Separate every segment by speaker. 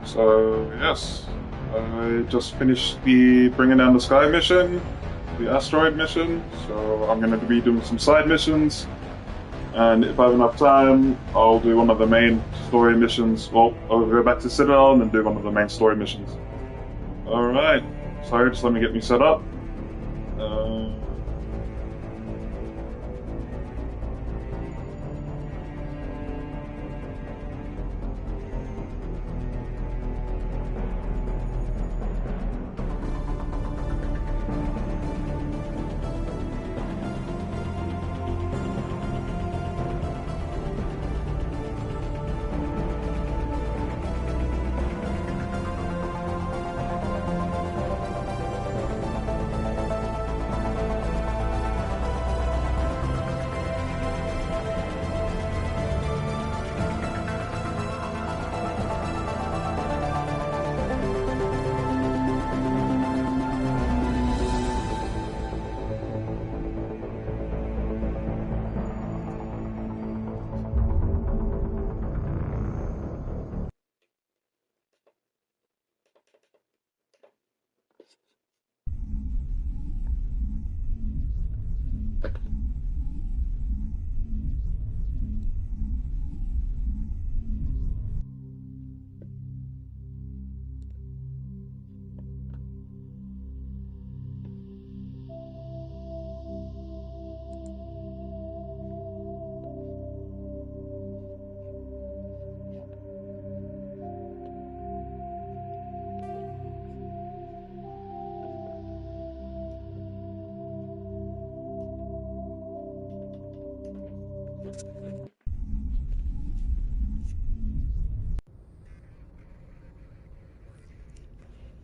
Speaker 1: So, yes, I just finished the Bringing Down the Sky mission, the asteroid mission. So, I'm going to be doing some side missions, and if I have enough time, I'll do one of the main story missions. Well, I'll go back to Citadel and then do one of the main story missions. Alright, so just let me get me set up. Uh,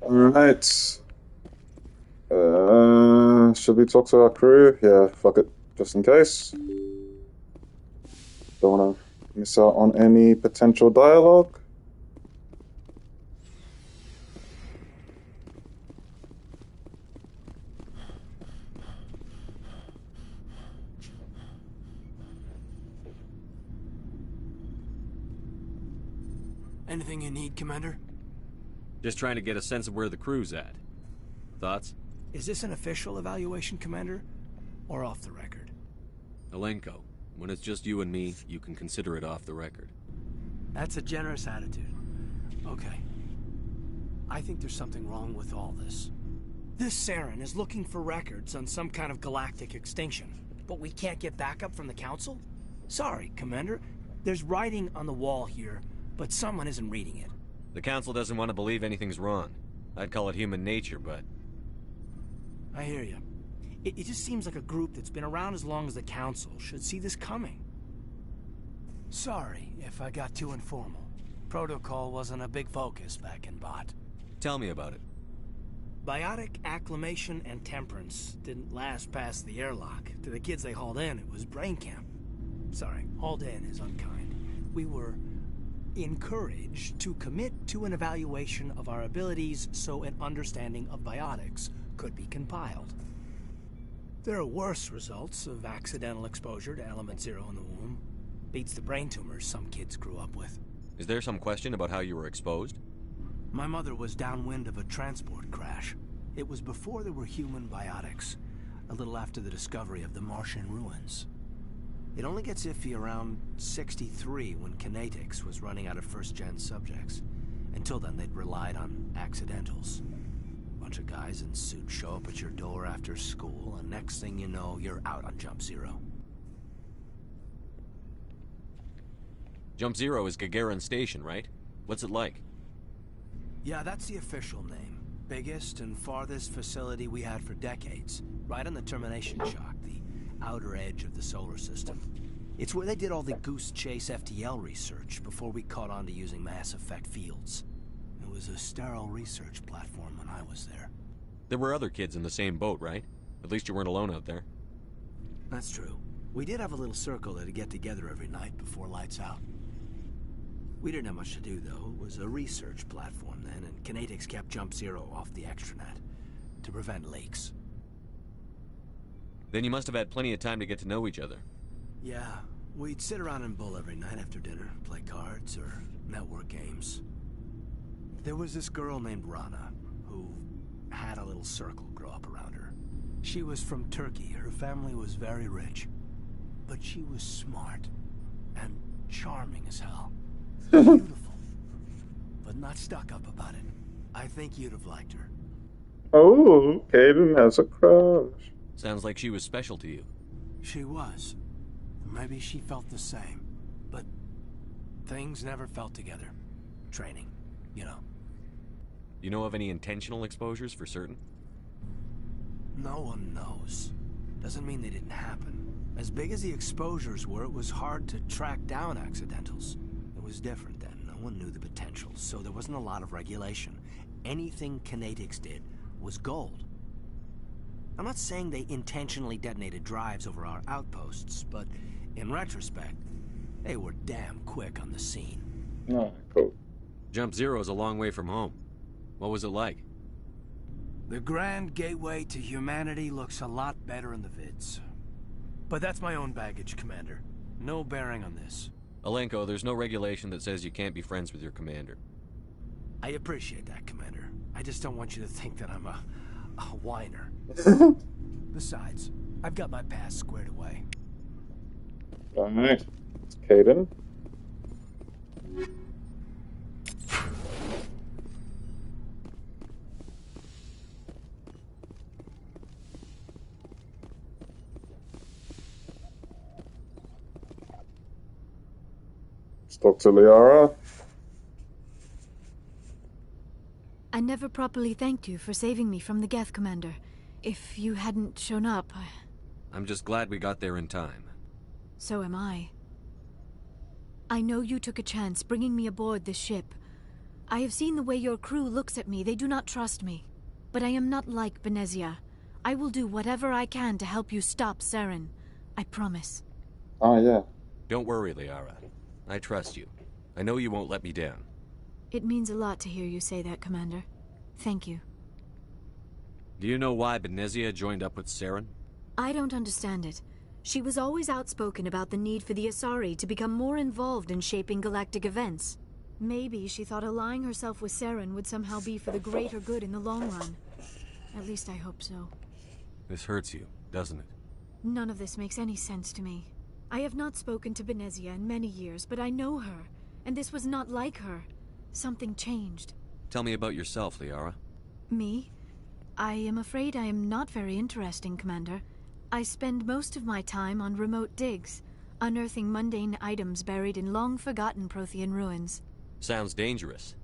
Speaker 1: Alright. Should we talk to our crew? Yeah, fuck it, just in case. Don't want to miss out on any potential dialogue.
Speaker 2: Anything you need, Commander?
Speaker 3: Just trying to get a sense of where the crew's at. Thoughts?
Speaker 2: Is this an official evaluation, Commander? Or off the record?
Speaker 3: Alenko, when it's just you and me, you can consider it off the record.
Speaker 2: That's a generous attitude. Okay. I think there's something wrong with all this. This Saren is looking for records on some kind of galactic extinction, but we can't get backup from the Council? Sorry, Commander. There's writing on the wall here, but someone isn't reading it.
Speaker 3: The Council doesn't want to believe anything's wrong. I'd call it human nature, but...
Speaker 2: I hear you. It just seems like a group that's been around as long as the Council should see this coming. Sorry if I got too informal. Protocol wasn't a big focus back in Bot.
Speaker 3: Tell me about it.
Speaker 2: Biotic acclimation and temperance didn't last past the airlock. To the kids they hauled in, it was brain camp. Sorry, hauled in is unkind. We were encouraged to commit to an evaluation of our abilities so an understanding of biotics could be compiled. There are worse results of accidental exposure to element zero in the womb. Beats the brain tumors some kids grew up with.
Speaker 3: Is there some question about how you were exposed?
Speaker 2: My mother was downwind of a transport crash. It was before there were human biotics, a little after the discovery of the Martian ruins. It only gets iffy around 63 when kinetics was running out of first-gen subjects. Until then, they'd relied on accidentals. Bunch of guys in suits show up at your door after school, and next thing you know, you're out on Jump Zero.
Speaker 3: Jump Zero is Gagarin Station, right? What's it like?
Speaker 2: Yeah, that's the official name. Biggest and farthest facility we had for decades. Right on the termination shock, the outer edge of the solar system. It's where they did all the Goose Chase FTL research before we caught on to using mass effect fields. It was a sterile research platform when I was there.
Speaker 3: There were other kids in the same boat, right? At least you weren't alone out there.
Speaker 2: That's true. We did have a little circle that'd get together every night before lights out. We didn't have much to do, though. It was a research platform then, and kinetics kept Jump Zero off the extranet to prevent leaks.
Speaker 3: Then you must have had plenty of time to get to know each other.
Speaker 2: Yeah, we'd sit around and bull every night after dinner, play cards or network games. There was this girl named Rana who had a little circle grow up around her. She was from Turkey. Her family was very rich. But she was smart and charming as hell. Beautiful. But not stuck up about it. I think you'd have liked her.
Speaker 1: Oh, Caden has a crush.
Speaker 3: Sounds like she was special to you.
Speaker 2: She was. Maybe she felt the same. But things never felt together. Training, you know.
Speaker 3: You know of any intentional exposures for certain?
Speaker 2: No one knows. Doesn't mean they didn't happen. As big as the exposures were, it was hard to track down accidentals. It was different then. No one knew the potential, so there wasn't a lot of regulation. Anything Kinetics did was gold. I'm not saying they intentionally detonated drives over our outposts, but in retrospect, they were damn quick on the scene.
Speaker 1: Oh, cool.
Speaker 3: Jump Zero is a long way from home. What was it like?
Speaker 2: The grand gateway to humanity looks a lot better in the vids. But that's my own baggage, Commander. No bearing on this.
Speaker 3: Alenko, there's no regulation that says you can't be friends with your commander.
Speaker 2: I appreciate that, Commander. I just don't want you to think that I'm a whiner. Besides, I've got my past squared away.
Speaker 1: Alright. It's Caden. Let's talk to Liara.
Speaker 4: I never properly thanked you for saving me from the Geth, Commander. If you hadn't shown up,
Speaker 3: I'm just glad we got there in time.
Speaker 4: So am I. I know you took a chance bringing me aboard this ship. I have seen the way your crew looks at me. They do not trust me. But I am not like Benezia. I will do whatever I can to help you stop Saren. I promise.
Speaker 1: Ah, yeah.
Speaker 3: Don't worry, Liara. I trust you. I know you won't let me down.
Speaker 4: It means a lot to hear you say that, Commander. Thank you.
Speaker 3: Do you know why Benezia joined up with Saren?
Speaker 4: I don't understand it. She was always outspoken about the need for the Asari to become more involved in shaping galactic events. Maybe she thought allying herself with Saren would somehow be for the greater good in the long run. At least I hope so.
Speaker 3: This hurts you, doesn't it?
Speaker 4: None of this makes any sense to me. I have not spoken to Benezia in many years, but I know her, and this was not like her. Something changed.
Speaker 3: Tell me about yourself, Liara.
Speaker 4: Me? I am afraid I am not very interesting, Commander. I spend most of my time on remote digs, unearthing mundane items buried in long-forgotten Prothean ruins.
Speaker 3: Sounds dangerous.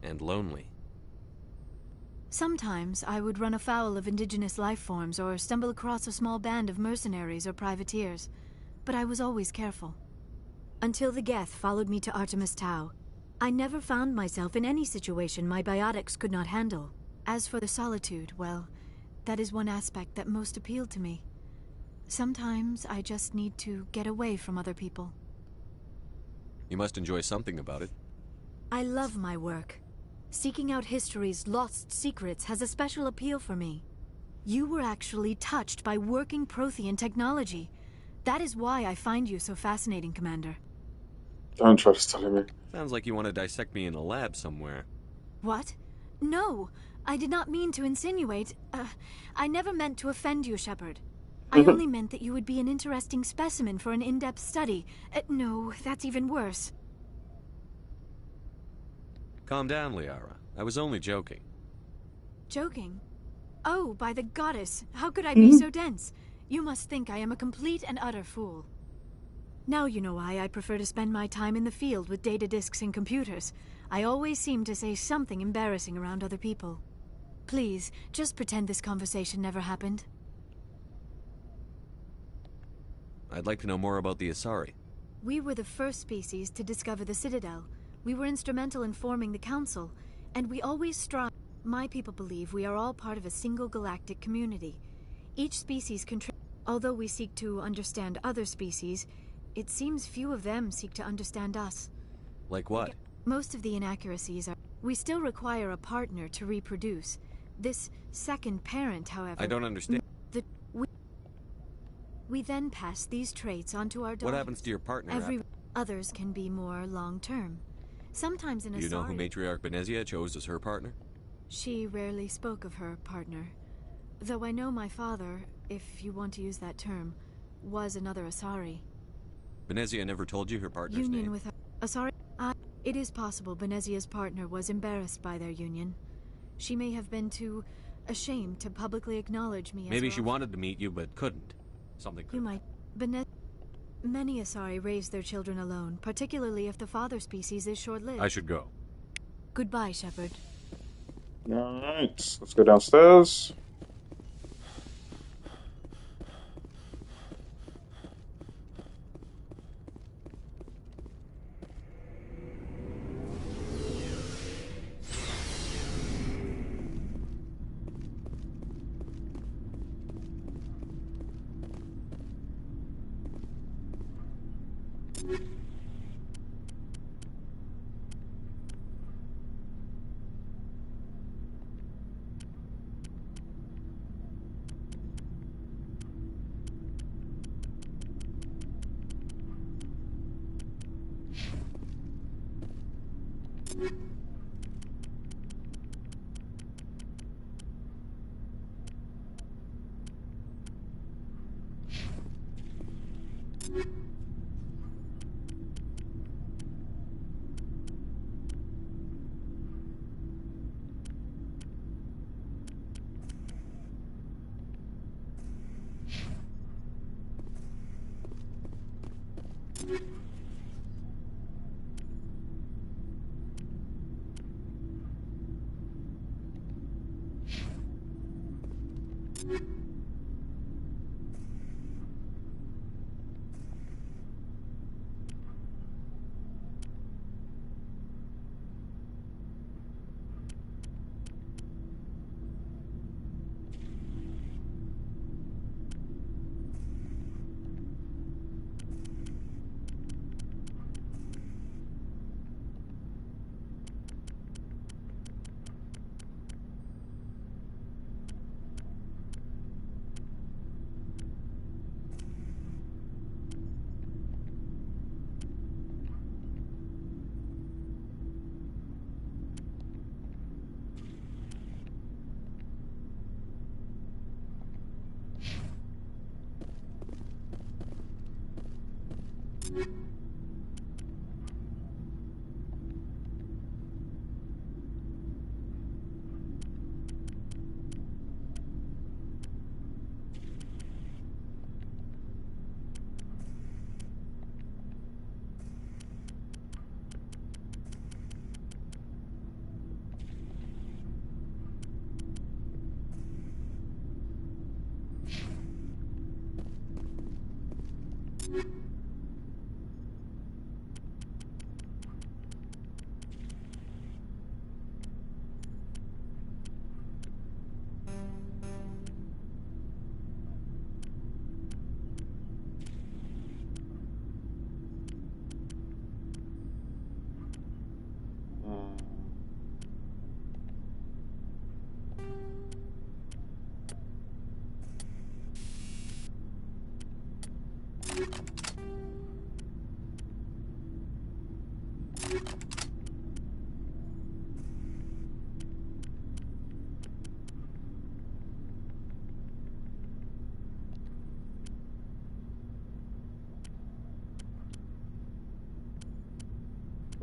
Speaker 3: And lonely.
Speaker 4: Sometimes I would run afoul of indigenous life forms or stumble across a small band of mercenaries or privateers, but I was always careful. Until the Geth followed me to Artemis Tau, I never found myself in any situation my biotics could not handle. As for the solitude, well, that is one aspect that most appealed to me. Sometimes I just need to get away from other people.
Speaker 3: You must enjoy something about it.
Speaker 4: I love my work. Seeking out history's lost secrets has a special appeal for me. You were actually touched by working Prothean technology. That is why I find you so fascinating, Commander.
Speaker 1: Don't try to study me.
Speaker 3: Sounds like you want to dissect me in a lab somewhere.
Speaker 4: What? No, I did not mean to insinuate. I never meant to offend you, Shepard. I only meant that you would be an interesting specimen for an in-depth study. No, that's even worse.
Speaker 3: Calm down, Liara. I was only joking.
Speaker 4: Joking? Oh, by the goddess, how could I be so dense? You must think I am a complete and utter fool. Now you know why I prefer to spend my time in the field with data disks and computers. I always seem to say something embarrassing around other people. Please, just pretend this conversation never happened.
Speaker 3: I'd like to know more about the Asari.
Speaker 4: We were the first species to discover the Citadel. We were instrumental in forming the Council, and we always strive. My people believe we are all part of a single galactic community. Each species contributes. Although we seek to understand other species, it seems few of them seek to understand us.
Speaker 3: Like what?
Speaker 4: Most of the inaccuracies are... We still require a partner to reproduce. This second parent, however...
Speaker 3: I don't understand.
Speaker 4: We then pass these traits onto our daughters.
Speaker 3: What happens to your partner?
Speaker 4: Others can be more long-term. Sometimes in
Speaker 3: Do you know who
Speaker 4: Asari...
Speaker 3: Matriarch Benezia chose as her partner?
Speaker 4: She rarely spoke of her partner. Though I know my father, if you want to use that term, was another Asari.
Speaker 3: Benezia never told you her partner's
Speaker 4: Union
Speaker 3: name?
Speaker 4: with her... Asari... It is possible Benezia's partner was embarrassed by their union. She may have been too ashamed to publicly acknowledge me as
Speaker 3: Maybe
Speaker 4: her
Speaker 3: she wanted to meet you, but couldn't. Something
Speaker 4: You
Speaker 3: could...
Speaker 4: might... Many Asari raise their children alone, particularly if the father species is short-lived.
Speaker 3: I should go.
Speaker 4: Goodbye, Shepard.
Speaker 1: Alright, let's go downstairs.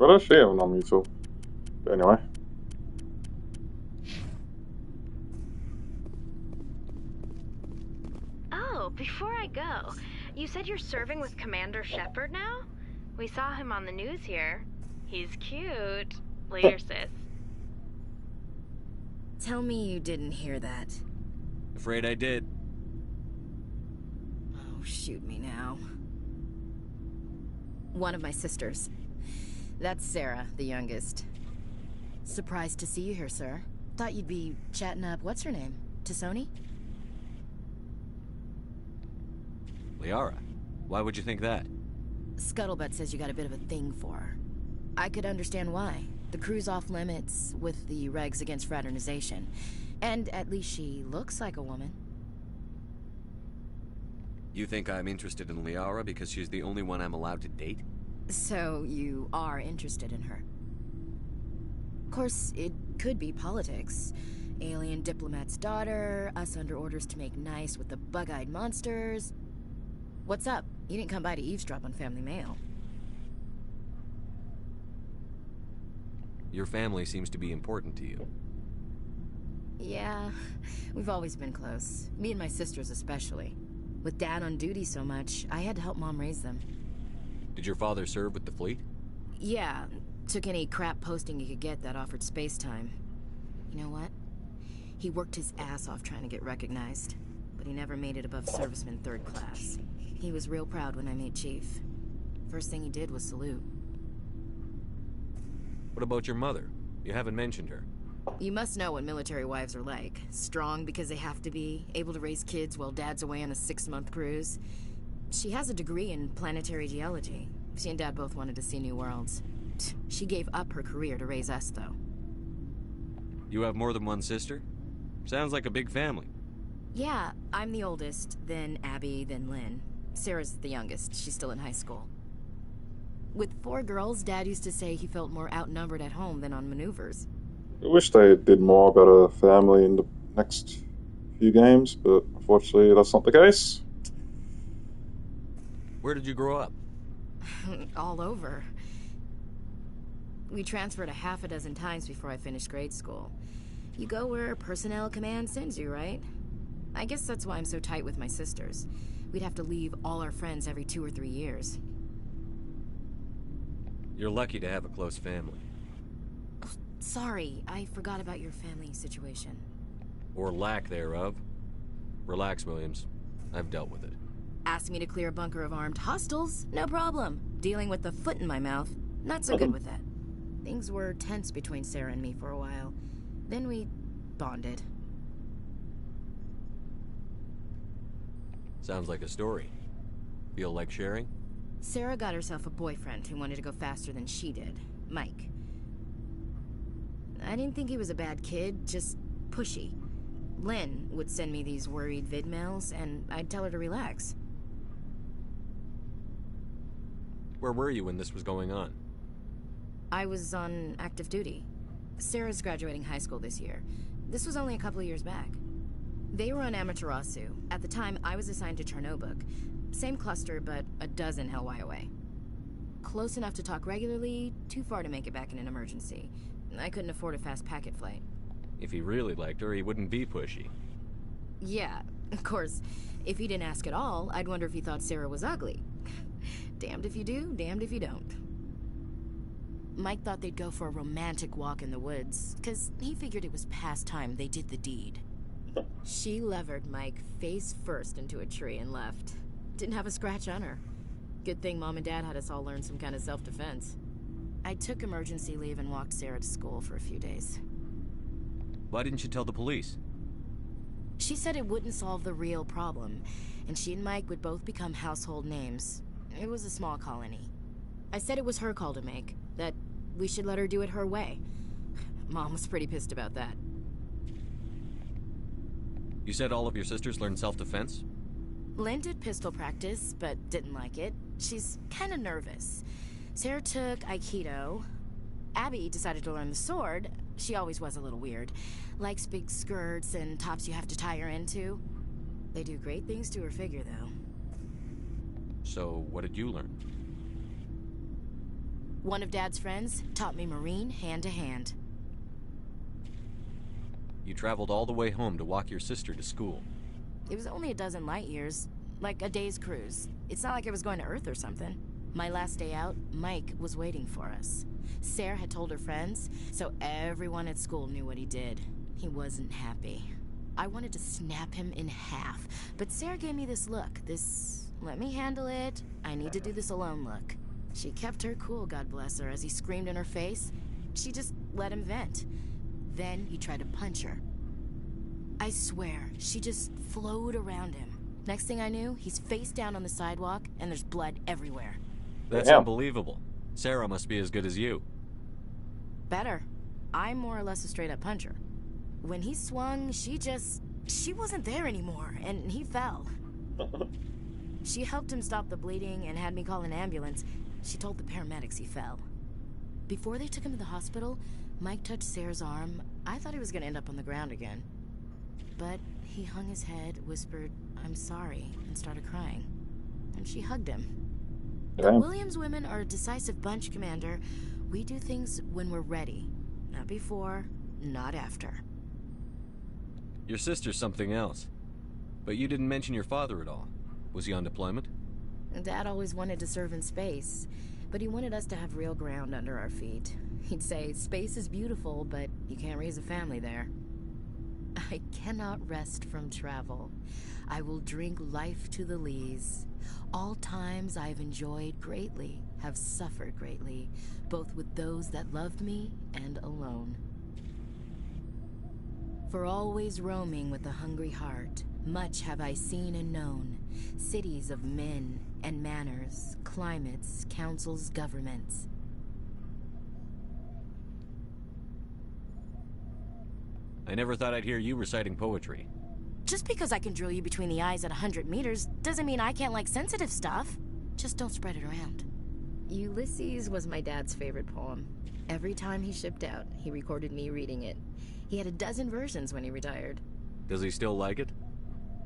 Speaker 1: Vad det sker om de så. Anyway.
Speaker 5: Oh, before I go, you said you're serving with Commander Shepard now? We saw him on the news here. He's cute. Later, sis.
Speaker 6: Tell me you didn't hear that.
Speaker 3: Afraid I did.
Speaker 6: Oh, shoot me now. One of my sisters. That's Sarah, the youngest. Surprised to see you here, sir. Thought you'd be chatting up, what's her name? Tassoni?
Speaker 3: Liara, why would you think that?
Speaker 6: Scuttlebutt says you got a bit of a thing for her. I could understand why. The crew's off limits with the regs against fraternization. And at least she looks like a woman.
Speaker 3: You think I'm interested in Liara because she's the only one I'm allowed to date?
Speaker 6: So you are interested in her? Of course, it could be politics. Alien diplomat's daughter, us under orders to make nice with the bug-eyed monsters. What's up? You didn't come by to eavesdrop on family mail.
Speaker 3: Your family seems to be important to you.
Speaker 6: Yeah, we've always been close. Me and my sisters especially. With Dad on duty so much, I had to help Mom raise them.
Speaker 3: Did your father serve with the fleet?
Speaker 6: Yeah, took any crap posting he could get that offered space time. You know what? He worked his ass off trying to get recognized, but he never made it above serviceman 3rd class. He was real proud when I made chief. First thing he did was salute.
Speaker 3: What about your mother? You haven't mentioned her.
Speaker 6: You must know what military wives are like. Strong because they have to be, able to raise kids while Dad's away on a 6-month cruise. She has a degree in planetary geology. She and Dad both wanted to see new worlds. She gave up her career to raise us, though.
Speaker 3: You have more than one sister? Sounds like a big family.
Speaker 6: Yeah, I'm the oldest, then Abby, then Lynn. Sarah's the youngest. She's still in high school. With 4 girls, Dad used to say he felt more outnumbered at home than on maneuvers.
Speaker 1: I wish they did more about a family in the next few games, but unfortunately that's not the case.
Speaker 3: Where did you grow up?
Speaker 6: All over. We transferred a half a dozen times before I finished grade school. You go where personnel command sends you, right? I guess that's why I'm so tight with my sisters. We'd have to leave all our friends every 2 or 3 years.
Speaker 3: You're lucky to have a close family.
Speaker 6: Oh, sorry, I forgot about your family situation.
Speaker 3: Or lack thereof. Relax, Williams. I've dealt with it.
Speaker 6: Asked me to clear a bunker of armed hostiles? No problem. Dealing with the foot in my mouth? Not so good with that. Things were tense between Sarah and me for a while. Then we bonded.
Speaker 3: Sounds like a story. Feel like sharing?
Speaker 6: Sarah got herself a boyfriend who wanted to go faster than she did. Mike. I didn't think he was a bad kid, just pushy. Lynn would send me these worried vid mails, and I'd tell her to relax.
Speaker 3: Where were you when this was going on?
Speaker 6: I was on active duty. Sarah's graduating high school this year. This was only a couple of years back. They were on Amaterasu. At the time, I was assigned to Chernobog. Same cluster, but a dozen Hellwire away. Close enough to talk regularly, too far to make it back in an emergency. I couldn't afford a fast packet flight.
Speaker 3: If he really liked her, he wouldn't be pushy.
Speaker 6: Yeah, of course. If he didn't ask at all, I'd wonder if he thought Sarah was ugly. Damned if you do, damned if you don't. Mike thought they'd go for a romantic walk in the woods, because he figured it was past time they did the deed. She levered Mike face first into a tree and left. Didn't have a scratch on her. Good thing Mom and Dad had us all learn some kind of self-defense. I took emergency leave and walked Sarah to school for a few days.
Speaker 3: Why didn't you tell the police?
Speaker 6: She said it wouldn't solve the real problem, and she and Mike would both become household names. It was a small colony. I said it was her call to make, that we should let her do it her way. Mom was pretty pissed about that.
Speaker 3: You said all of your sisters learned self-defense?
Speaker 6: Lynn did pistol practice, but didn't like it. She's kind of nervous. Sarah took Aikido. Abby decided to learn the sword. She always was a little weird. Likes big skirts and tops you have to tie her into. They do great things to her figure, though.
Speaker 3: So, what did you learn?
Speaker 6: One of Dad's friends taught me Marine hand to hand.
Speaker 3: You traveled all the way home to walk your sister to school.
Speaker 6: It was only a dozen light years, like a day's cruise. It's not like I was going to Earth or something. My last day out, Mike was waiting for us. Sarah had told her friends, so everyone at school knew what he did. He wasn't happy. I wanted to snap him in half, but Sarah gave me this look, this let me handle it, I need to do this alone look. She kept her cool, God bless her, as he screamed in her face. She just let him vent. Then he tried to punch her. I swear, she just flowed around him. Next thing I knew, he's face down on the sidewalk, and there's blood everywhere.
Speaker 3: That's unbelievable. Sarah must be as good as you.
Speaker 6: Better. I'm more or less a straight-up puncher. When he swung, she wasn't there anymore, and he fell. She helped him stop the bleeding and had me call an ambulance. She told the paramedics he fell. Before they took him to the hospital, Mike touched Sarah's arm. I thought he was gonna end up on the ground again. But he hung his head, whispered, "I'm sorry," and started crying. And she hugged him. The
Speaker 1: Damn.
Speaker 6: Williams women are a decisive bunch, Commander. We do things when we're ready. Not before, not after.
Speaker 3: Your sister's something else. But you didn't mention your father at all. Was he on deployment?
Speaker 6: Dad always wanted to serve in space, but he wanted us to have real ground under our feet. He'd say, space is beautiful, but you can't raise a family there. I cannot rest from travel. I will drink life to the lees. All times I have enjoyed greatly, have suffered greatly, both with those that loved me and alone. For always roaming with a hungry heart, much have I seen and known, cities of men and manners, climates, councils, governments.
Speaker 3: I never thought I'd hear you reciting poetry.
Speaker 6: Just because I can drill you between the eyes at 100 meters doesn't mean I can't like sensitive stuff. Just don't spread it around. Ulysses was my dad's favorite poem. Every time he shipped out, he recorded me reading it. He had a dozen versions when he retired.
Speaker 3: Does he still like it?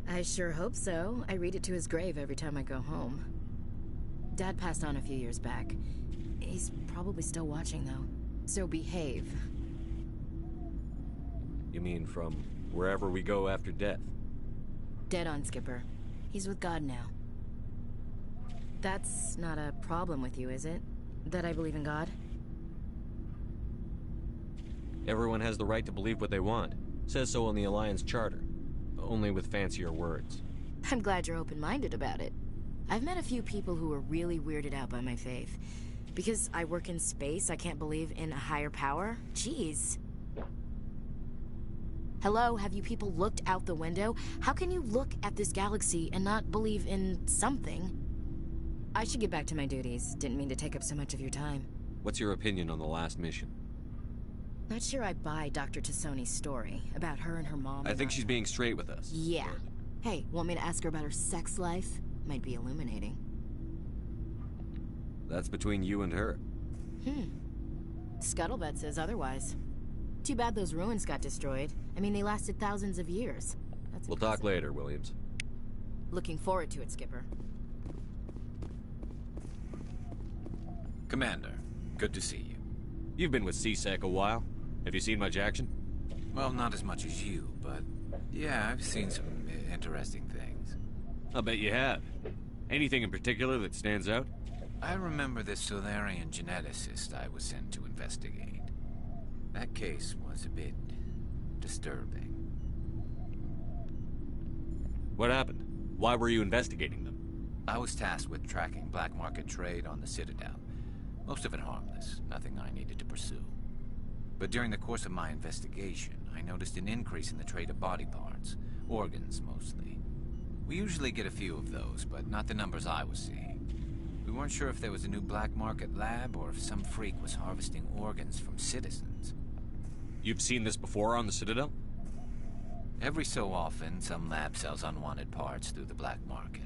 Speaker 6: I sure hope so. I read it to his grave every time I go home. Dad passed on a few years back. He's probably still watching, though. So behave.
Speaker 3: You mean from wherever we go after death?
Speaker 6: Dead on, Skipper. He's with God now. That's not a problem with you, is it? That I believe in God?
Speaker 3: Everyone has the right to believe what they want. Says so in the Alliance Charter. Only with fancier words.
Speaker 6: I'm glad you're open-minded about it. I've met a few people who are really weirded out by my faith. Because I work in space, I can't believe in a higher power? Jeez. Hello, have you people looked out the window? How can you look at this galaxy and not believe in something? I should get back to my duties. Didn't mean to take up so much of your time.
Speaker 3: What's your opinion on the last mission?
Speaker 6: Not sure I buy Dr. Tassoni's story about her and her mom.
Speaker 3: I think she's being straight with us.
Speaker 6: Yeah. Hey, want me to ask her about her sex life? Might be illuminating.
Speaker 3: That's between you and her.
Speaker 6: Scuttlebutt says otherwise. Too bad those ruins got destroyed. I mean, they lasted thousands of years. That's
Speaker 3: We'll
Speaker 6: impressive.
Speaker 3: talk later, Williams.
Speaker 6: Looking forward to it, Skipper.
Speaker 7: Commander, good to see you.
Speaker 3: You've been with CSEC a while. Have you seen much action?
Speaker 7: Well, not as much as you, but yeah, I've seen some interesting things.
Speaker 3: I'll bet you have. Anything in particular that stands out?
Speaker 7: I remember this Solarian geneticist I was sent to investigate. That case was a bit disturbing.
Speaker 3: What happened? Why were you investigating them?
Speaker 7: I was tasked with tracking black market trade on the Citadel. Most of it harmless, nothing I needed to pursue. But during the course of my investigation, I noticed an increase in the trade of body parts, organs mostly. We usually get a few of those, but not the numbers I was seeing. We weren't sure if there was a new black market lab or if some freak was harvesting organs from citizens.
Speaker 3: You've seen this before on the Citadel?
Speaker 7: Every so often, some lab sells unwanted parts through the black market.